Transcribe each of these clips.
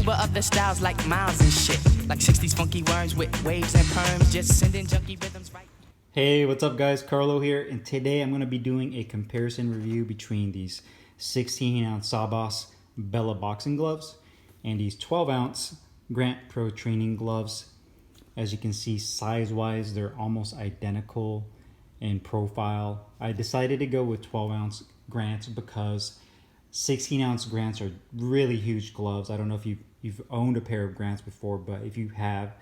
Uber up the styles like miles and shit. Like 60s funky worms with waves and perms. Just sending junky rhythms right. Hey, what's up guys? Carlo here, and today I'm going to be doing a comparison review between these 16-ounce Sabas Bella boxing gloves and these 12-ounce Grant Pro training gloves. As you can see, size-wise, they're almost identical in profile. I decided to go with 12-ounce Grants because 16-ounce Grants are really huge gloves. I don't know if you've owned a pair of Grants before, but if you have,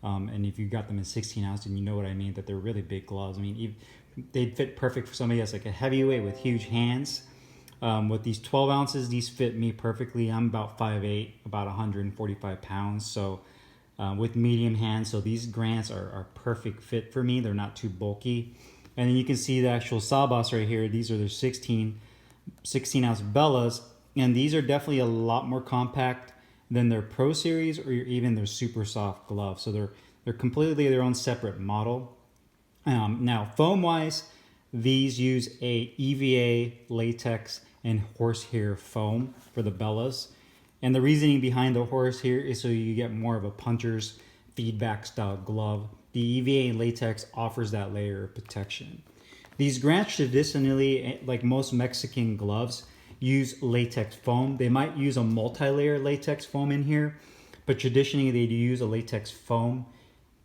and if you got them in 16 ounce, then you know what I mean, that they're really big gloves. I mean, they'd fit perfect for somebody that's like a heavyweight with huge hands. With these 12 ounces, these fit me perfectly. I'm about 5'8", about 145 pounds. So with medium hands, so these Grants are perfect fit for me. They're not too bulky. And then you can see the actual Sabas right here. These are their 16 ounce Bellas. And these are definitely a lot more compact than their Pro Series or even their super soft gloves. So they're completely their own separate model. Now, foam-wise, these use a EVA latex and horsehair foam for the Bellas. And the reasoning behind the horsehair is so you get more of a puncher's feedback style glove. The EVA latex offers that layer of protection. These Grants traditionally, like most Mexican gloves, use latex foam. They might use a multi-layer latex foam in here, but traditionally they do use a latex foam.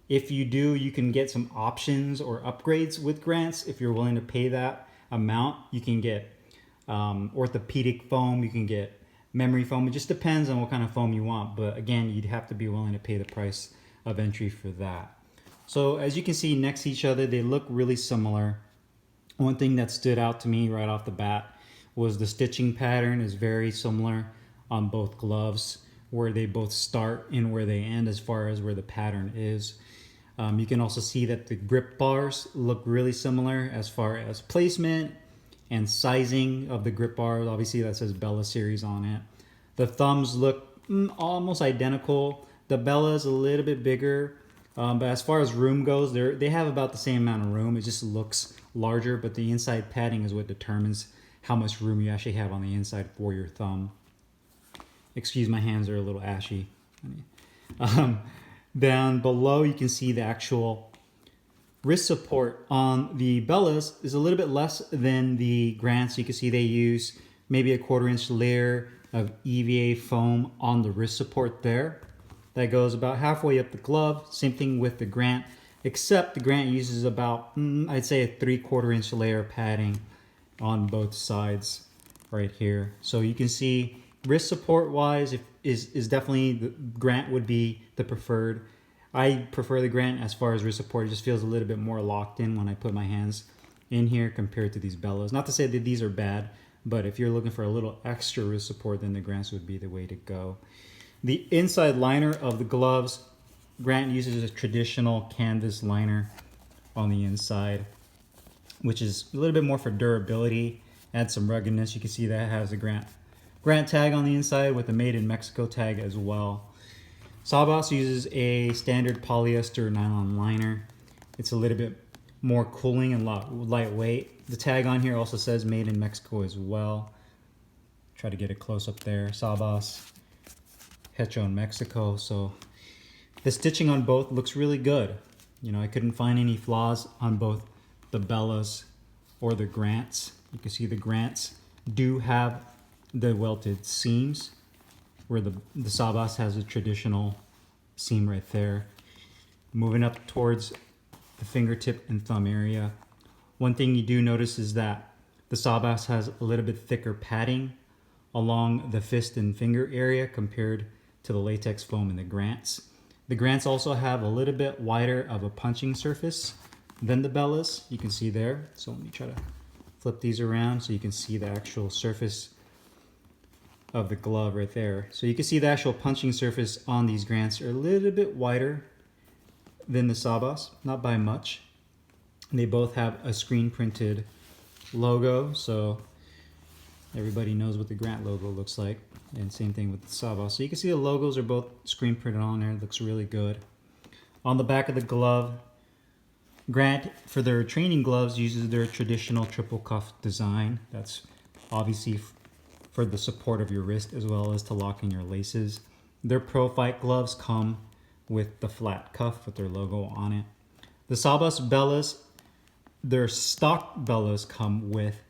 If you do, you can get some options or upgrades with Grants. If you're willing to pay that amount, you can get orthopedic foam, you can get memory foam. It just depends on what kind of foam you want, but again, you'd have to be willing to pay the price of entry for that. So as you can see next to each other, they look really similar. One thing that stood out to me right off the bat was the stitching pattern is very similar on both gloves, where they both start and where they end as far as where the pattern is. You can also see that the grip bars look really similar as far as placement and sizing of the grip bars. Obviously that says Bella series on it. The thumbs look almost identical. The Bella is a little bit bigger, but as far as room goes, they have about the same amount of room. It just looks larger, but the inside padding is what determines how much room you actually have on the inside for your thumb. Excuse, my hands are a little ashy. Down below, you can see the actual wrist support on the Bellas is a little bit less than the Grants. You can see they use maybe a 1/4 inch layer of EVA foam on the wrist support there. That goes about halfway up the glove. Same thing with the Grant, except the Grant uses about, I'd say a 3/4 inch layer of padding on both sides right here. So you can see wrist support wise is definitely the Grant would be the preferred. I prefer the Grant as far as wrist support. It just feels a little bit more locked in when I put my hands in here compared to these Bellas. Not to say that these are bad, but if you're looking for a little extra wrist support, then the Grants would be the way to go. The inside liner of the gloves, Grant uses a traditional canvas liner on the inside, which is a little bit more for durability, adds some ruggedness. You can see that has a Grant tag on the inside with the Made in Mexico tag as well. Sabas uses a standard polyester nylon liner. It's a little bit more cooling and lightweight. The tag on here also says Made in Mexico as well. Try to get it close up there. Sabas, Hecho in Mexico. So the stitching on both looks really good. You know, I couldn't find any flaws on both the Bellas or the Grants. You can see the Grants do have the welted seams, where the Sabas has a traditional seam right there. Moving up towards the fingertip and thumb area, one thing you do notice is that the Sabas has a little bit thicker padding along the fist and finger area compared to the latex foam in the Grants. The Grants also have a little bit wider of a punching surface than the Bellas. You can see there. So let me try to flip these around so you can see the actual surface of the glove right there. So you can see the actual punching surface on these Grants are a little bit wider than the Sabas, not by much. They both have a screen printed logo, so everybody knows what the Grant logo looks like, and same thing with the Sabas. So you can see the logos are both screen printed on there. It looks really good. On the back of the glove, Grant, for their training gloves, uses their traditional triple cuff design. That's obviously for the support of your wrist as well as to lock in your laces. Their Pro Fight gloves come with the flat cuff with their logo on it. The Sabas Bellas, their stock Bellas come with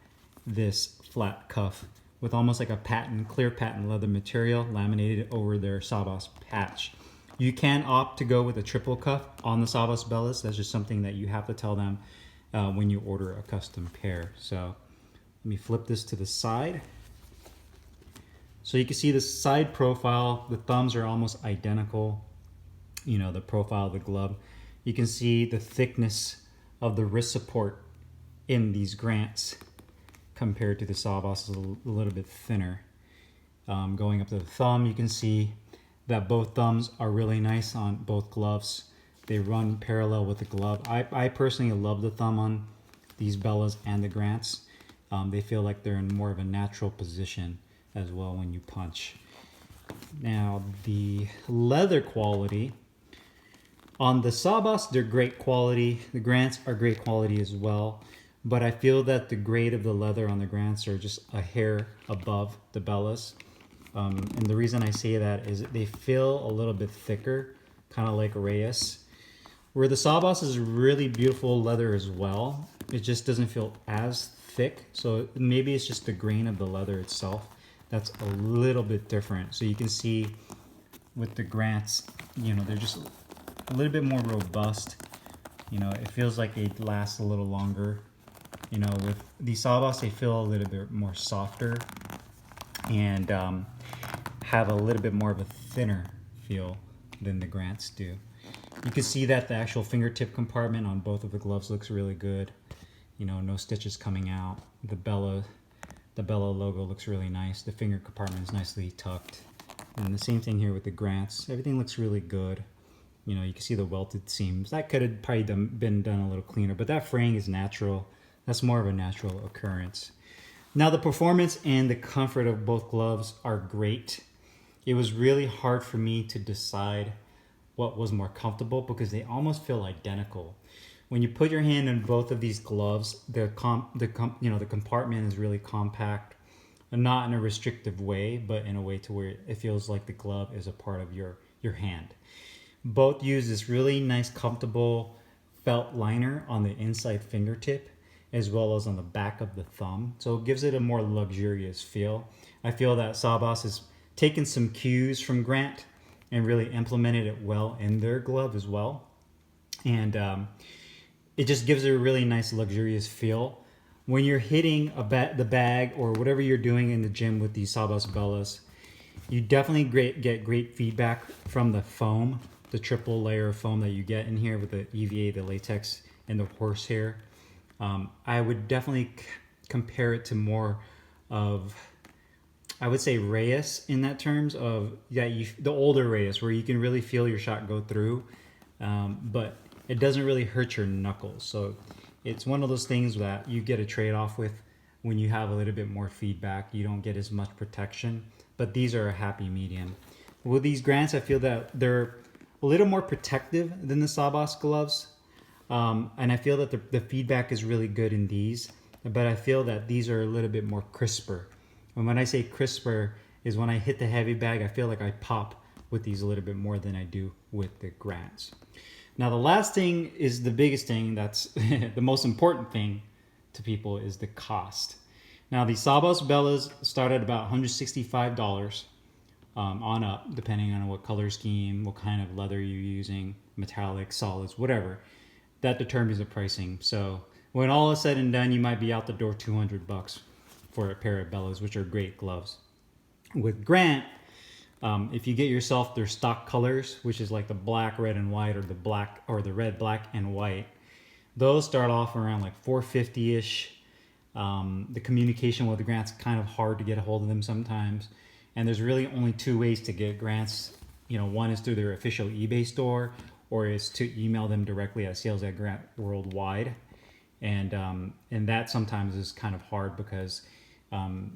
this flat cuff with almost like a clear patent leather material laminated over their Sabas patch. You can opt to go with a triple cuff on the Sabas Bellas. That's just something that you have to tell them when you order a custom pair. So let me flip this to the side. So you can see the side profile. The thumbs are almost identical. You know, the profile of the glove. You can see the thickness of the wrist support in these Grants compared to the Sabas is a little bit thinner. Going up to the thumb, you can see that both thumbs are really nice on both gloves. They run parallel with the glove. I personally love the thumb on these Bellas and the Grants. They feel like they're in more of a natural position as well when you punch. Now, the leather quality. On the Sabas, they're great quality. The Grants are great quality as well. But I feel that the grade of the leather on the Grants are just a hair above the Bellas. And the reason I say that is they feel a little bit thicker, kind of like Reyes. Where the Sabas is really beautiful leather as well. It just doesn't feel as thick. So maybe it's just the grain of the leather itself that's a little bit different. So you can see with the Grants, you know, they're just a little bit more robust. You know, it feels like they last a little longer. You know, with the Sabas, they feel a little bit more softer and have a little bit more of a thinner feel than the Grants do. You can see that the actual fingertip compartment on both of the gloves looks really good. You know, no stitches coming out. The Bella logo looks really nice. The finger compartment is nicely tucked. And the same thing here with the Grants. Everything looks really good. You know, you can see the welted seams. That could have probably been done a little cleaner, but that fraying is natural. That's more of a natural occurrence. Now, the performance and the comfort of both gloves are great. It was really hard for me to decide what was more comfortable because they almost feel identical. When you put your hand in both of these gloves, the compartment is really compact, and not in a restrictive way, but in a way to where it feels like the glove is a part of your hand. Both use this really nice, comfortable felt liner on the inside fingertip, as well as on the back of the thumb. So it gives it a more luxurious feel. I feel that Sabas has taken some cues from Grant and really implemented it well in their glove as well. And it just gives it a really nice luxurious feel. When you're hitting the bag or whatever you're doing in the gym with these Sabas Bellas, you definitely get great feedback from the foam, the triple layer of foam that you get in here with the EVA, the latex, and the horsehair. I would definitely compare it to more of, I would say, Reyes in that terms of the older Reyes, where you can really feel your shot go through, but it doesn't really hurt your knuckles. So it's one of those things that you get a trade-off with when you have a little bit more feedback. You don't get as much protection, but these are a happy medium. With these Grants, I feel that they're a little more protective than the Sabas gloves. And I feel that the feedback is really good in these, but I feel that these are a little bit more crisper. And when I say crisper is when I hit the heavy bag, I feel like I pop with these a little bit more than I do with the Grants. Now, the last thing is the biggest thing, that's the most important thing to people, is the cost. Now, the Sabas Bellas start at about $165 on up, depending on what color scheme, what kind of leather you're using, metallic, solids, whatever. That determines the pricing. So when all is said and done, you might be out the door $200 for a pair of Bellas, which are great gloves. With Grant, if you get yourself their stock colors, which is like the black, red, and white, or the black or the red, black, and white, those start off around like $450-ish. The communication with the Grants kind of hard to get a hold of them sometimes, and there's really only two ways to get Grants. You know, one is through their official eBay store, or is to email them directly at sales@Grant Worldwide, and that sometimes is kind of hard because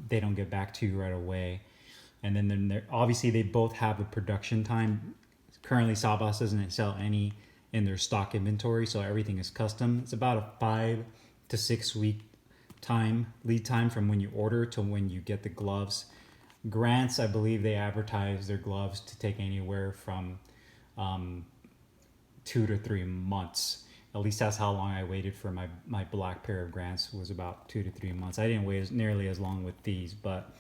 they don't get back to you right away. And then obviously they both have a production time. Currently, Sabas doesn't sell any in their stock inventory, so everything is custom. It's about a 5 to 6 week lead time from when you order to when you get the gloves. Grants, I believe they advertise their gloves to take anywhere from 2 to 3 months. At least that's how long I waited for my black pair of Grants, was about 2 to 3 months. I didn't wait nearly as long with these, but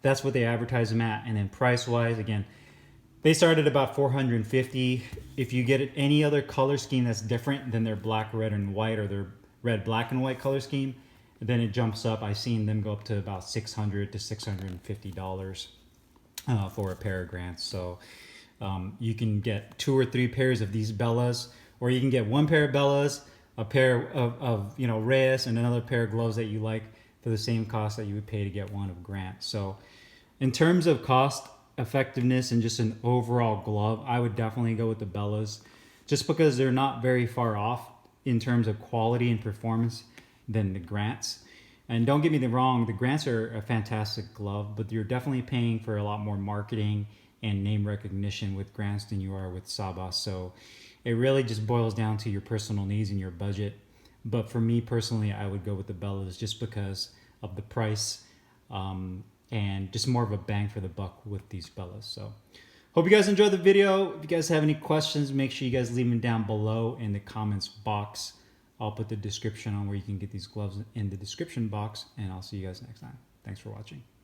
that's what they advertise them at. And then price wise, again, they start at about $450. If you get any other color scheme that's different than their black, red, and white, or their red, black, and white color scheme, then it jumps up. I've seen them go up to about $600 to $650 for a pair of Grants. So you can get 2 or 3 pairs of these Bellas, or you can get 1 pair of Bellas, a pair of Reyes, and another pair of gloves that you like for the same cost that you would pay to get one of Grant. So in terms of cost effectiveness and just an overall glove, I would definitely go with the Bellas, just because they're not very far off in terms of quality and performance than the Grants. And don't get me wrong, the Grants are a fantastic glove, but you're definitely paying for a lot more marketing and name recognition with Grants than you are with Sabas. So it really just boils down to your personal needs and your budget. But for me personally, I would go with the Bellas just because of the price and just more of a bang for the buck with these Bellas. So hope you guys enjoyed the video. If you guys have any questions, make sure you guys leave them down below in the comments box. I'll put the description on where you can get these gloves in the description box, and I'll see you guys next time. Thanks for watching.